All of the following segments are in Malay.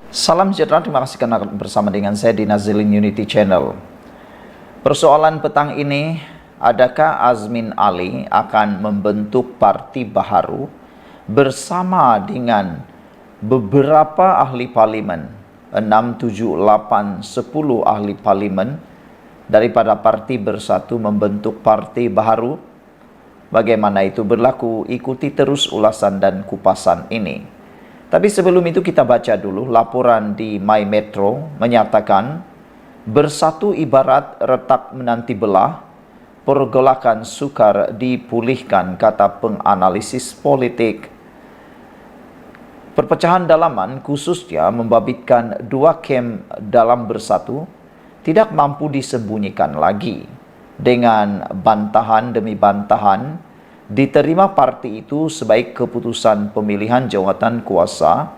Salam sejahtera, terima kasih karena bersama dengan saya di Nazilin Unity Channel. Persoalan petang ini, adakah Azmin Ali akan membentuk parti baharu bersama dengan beberapa ahli parlimen, 6, 7, 8, 10 ahli parlimen daripada Parti Bersatu membentuk parti baharu? Bagaimana itu berlaku? Ikuti terus ulasan dan kupasan ini. Tapi sebelum itu kita baca dulu laporan di My Metro menyatakan bersatu ibarat retak menanti belah, pergolakan sukar dipulihkan, kata penganalisis politik. Perpecahan dalaman khususnya membabitkan dua kem dalam bersatu tidak mampu disembunyikan lagi. Dengan bantahan demi bantahan, diterima parti itu sebaik keputusan pemilihan jawatan kuasa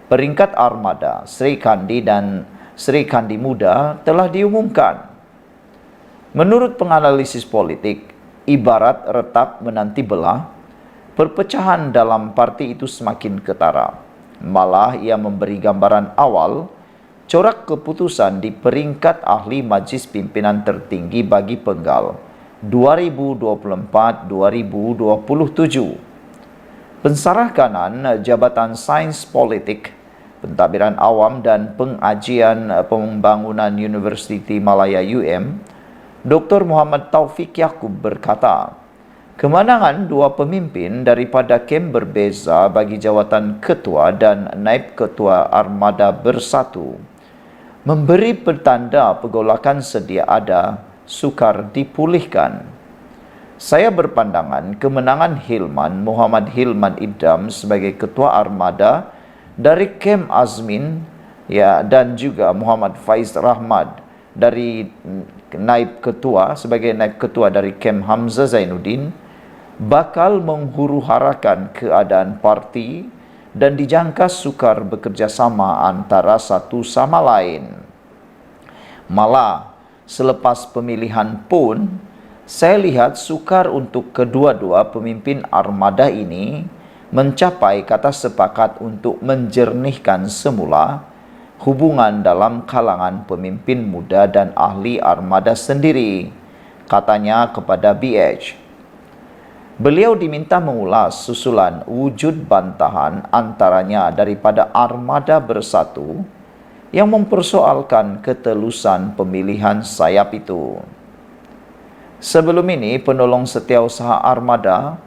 peringkat armada Sri Kandi dan Sri Kandi Muda telah diumumkan. Menurut penganalisis politik, ibarat retak menanti belah, perpecahan dalam parti itu semakin ketara. Malah ia memberi gambaran awal corak keputusan di peringkat ahli majlis pimpinan tertinggi bagi penggal 2024-2027. Pensarah kanan Jabatan Sains Politik, Pentadbiran Awam dan Pengajian Pembangunan Universiti Malaya UM, Dr. Muhammad Taufik Yaakob berkata, kemenangan dua pemimpin daripada kem berbeza bagi jawatan ketua dan naib ketua Armada Bersatu memberi pertanda pergolakan sedia ada sukar dipulihkan. Saya berpandangan kemenangan Muhammad Hilman Idham sebagai ketua armada dari kem Azmin dan juga Muhammad Faiz Rahmad dari sebagai naib ketua dari kem Hamzah Zainuddin bakal menghuru-harakan keadaan parti dan dijangka sukar bekerjasama antara satu sama lain. Malah selepas pemilihan pun, saya lihat sukar untuk kedua-dua pemimpin armada ini mencapai kata sepakat untuk menjernihkan semula hubungan dalam kalangan pemimpin muda dan ahli armada sendiri, katanya kepada BH. Beliau diminta mengulas susulan wujud bantahan antaranya daripada Armada Bersatu yang mempersoalkan ketelusan pemilihan sayap itu. Sebelum ini, penolong setiausaha Armada,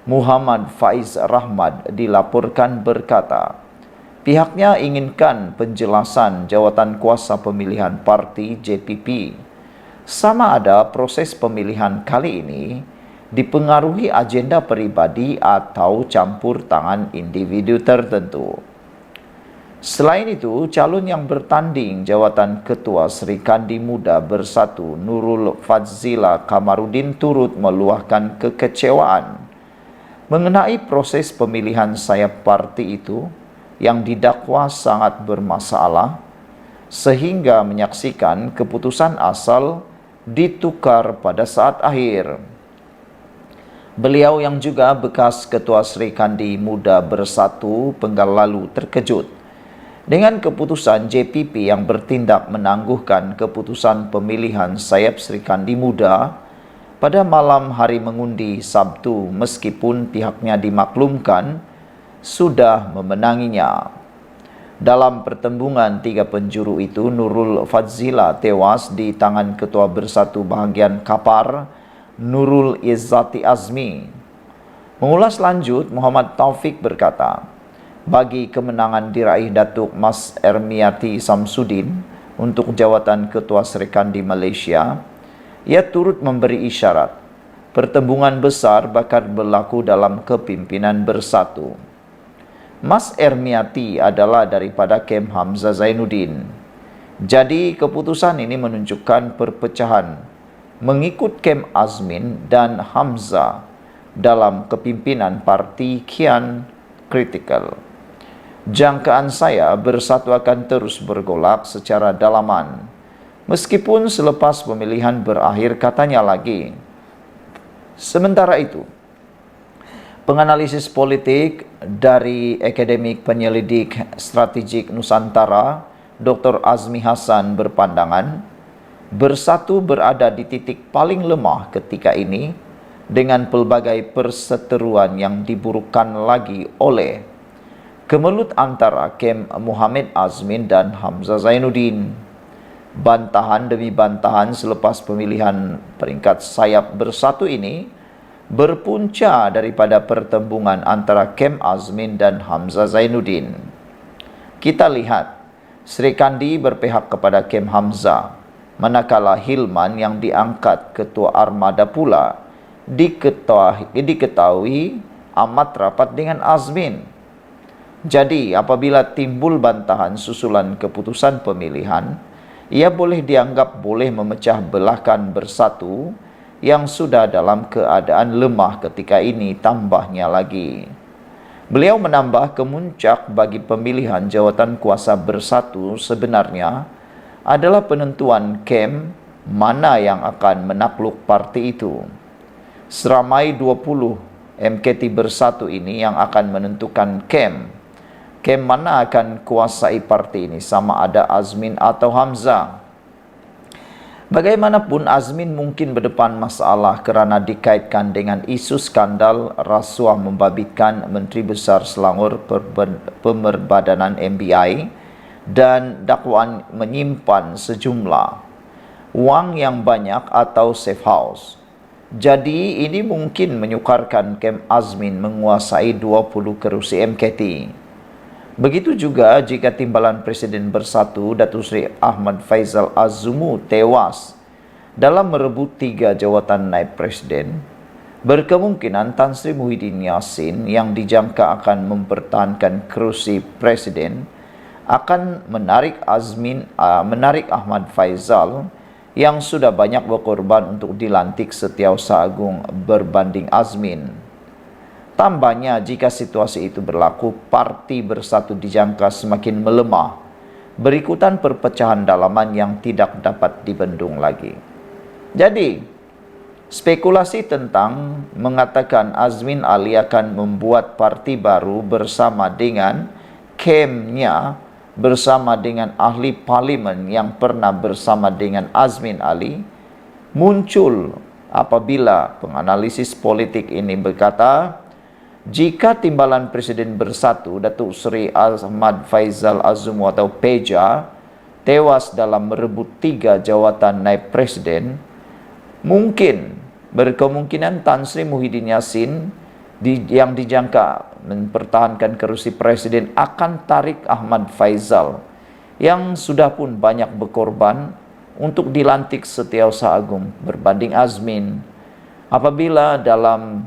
Muhammad Faiz Rahmad, dilaporkan berkata, pihaknya inginkan penjelasan jawatan kuasa pemilihan parti JPP. Sama ada proses pemilihan kali ini dipengaruhi agenda peribadi atau campur tangan individu tertentu. Selain itu, calon yang bertanding jawatan Ketua Sri Kandi Muda Bersatu Nurul Fadzila Kamarudin turut meluahkan kekecewaan mengenai proses pemilihan sayap parti itu yang didakwa sangat bermasalah sehingga menyaksikan keputusan asal ditukar pada saat akhir. Beliau yang juga bekas Ketua Sri Kandi Muda Bersatu penggal lalu terkejut dengan keputusan JPP yang bertindak menangguhkan keputusan pemilihan sayap Sri Kandi Muda pada malam hari mengundi Sabtu meskipun pihaknya dimaklumkan sudah memenanginya. Dalam pertembungan tiga penjuru itu, Nurul Fadzila tewas di tangan Ketua Bersatu Bahagian Kapar, Nurul Izzati Azmi. Mengulas lanjut, Muhammad Taufik berkata, bagi kemenangan diraih Datuk Mas Ermiati Samsudin untuk jawatan Ketua Sri Kandi Malaysia, ia turut memberi isyarat pertembungan besar bakal berlaku dalam kepimpinan bersatu. Mas Ermiati adalah daripada kem Hamzah Zainuddin. Jadi keputusan ini menunjukkan perpecahan mengikut kem Azmin dan Hamzah dalam kepimpinan parti kian kritikal. Jangkaan saya bersatu akan terus bergolak secara dalaman. Meskipun selepas pemilihan berakhir, katanya lagi. Sementara itu, penganalisis politik dari Akademik Penyelidik Strategik Nusantara, Dr. Azmi Hasan berpandangan, Bersatu berada di titik paling lemah ketika ini dengan pelbagai perseteruan yang diburukkan lagi oleh kemelut antara Kem Muhammad Azmin dan Hamzah Zainuddin. Bantahan demi bantahan selepas pemilihan peringkat sayap Bersatu ini berpunca daripada pertembungan antara Kem Azmin dan Hamzah Zainuddin. Kita lihat, Sri Kandi berpihak kepada Kem Hamzah, manakala Hilman yang diangkat ketua armada pula diketahui amat rapat dengan Azmin. Jadi, apabila timbul bantahan susulan keputusan pemilihan, ia boleh dianggap boleh memecah belahkan Bersatu yang sudah dalam keadaan lemah ketika ini tambahnya lagi. Beliau menambah kemuncak bagi pemilihan jawatan kuasa Bersatu sebenarnya adalah penentuan Kem mana yang akan menakluk parti itu. Seramai 20 MKT Bersatu ini yang akan menentukan Kem mana akan kuasai parti ini, sama ada Azmin atau Hamzah. Bagaimanapun, Azmin mungkin berdepan masalah kerana dikaitkan dengan isu skandal rasuah membabitkan Menteri Besar Selangor Pemerbadanan MBI dan dakwaan menyimpan sejumlah wang yang banyak atau safe house. Jadi ini mungkin menyukarkan Kem Azmin menguasai 20 kerusi MKT. Begitu juga jika timbalan Presiden Bersatu Datuk Seri Ahmad Faizal Az-Zumu tewas dalam merebut 3 jawatan naib presiden, berkemungkinan Tan Sri Muhyiddin Yassin yang dijangka akan mempertahankan kerusi presiden akan menarik Ahmad Faizal yang sudah banyak berkorban untuk dilantik Setiausaha Agung berbanding Azmin. Tambahnya, jika situasi itu berlaku, parti Bersatu dijangka semakin melemah, berikutan perpecahan dalaman yang tidak dapat dibendung lagi. Jadi, spekulasi tentang mengatakan Azmin Ali akan membuat parti baru bersama dengan Kemnya, bersama dengan ahli parlimen yang pernah bersama dengan Azmin Ali, muncul apabila penganalisis politik ini berkata, jika timbalan Presiden Bersatu Datuk Seri Ahmad Faizal Az-Zumu atau Peja tewas dalam merebut 3 jawatan naib presiden, mungkin berkemungkinan Tan Sri Muhyiddin Yassin yang dijangka mempertahankan kerusi presiden akan tarik Ahmad Faizal yang sudah pun banyak berkorban untuk dilantik Setiausaha Agung berbanding Azmin. Apabila dalam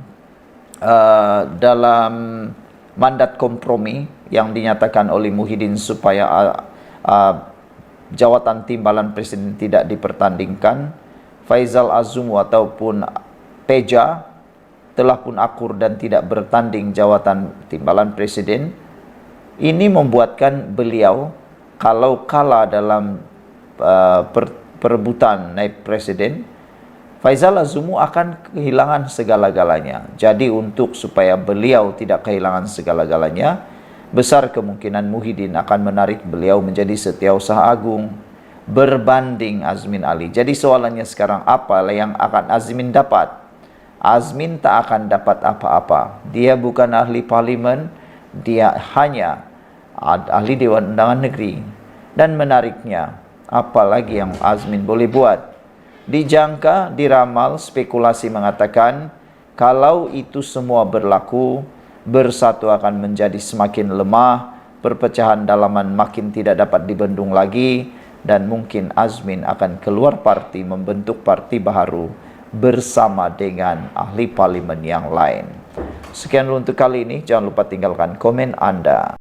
mandat kompromi yang dinyatakan oleh Muhyiddin supaya jawatan timbalan presiden tidak dipertandingkan, Faizal Az-Zumu ataupun Peja telah pun akur dan tidak bertanding jawatan timbalan presiden. Ini membuatkan beliau kalau kalah dalam perebutan naib presiden, Faizal Az-Zumu akan kehilangan segala-galanya. Jadi supaya beliau tidak kehilangan segala-galanya, besar kemungkinan Muhyiddin akan menarik beliau menjadi Setiausaha Agung berbanding Azmin Ali. Jadi soalannya sekarang, apa yang akan Azmin dapat? Azmin tak akan dapat apa-apa. Dia bukan ahli parlimen, dia hanya ahli Dewan Undangan Negeri. Dan menariknya, apa lagi yang Azmin boleh buat? Dijangka, diramal, spekulasi mengatakan kalau itu semua berlaku, Bersatu akan menjadi semakin lemah, perpecahan dalaman makin tidak dapat dibendung lagi, dan mungkin Azmin akan keluar parti membentuk parti baru bersama dengan ahli parlimen yang lain. Sekian dulu untuk kali ini, jangan lupa tinggalkan komen Anda.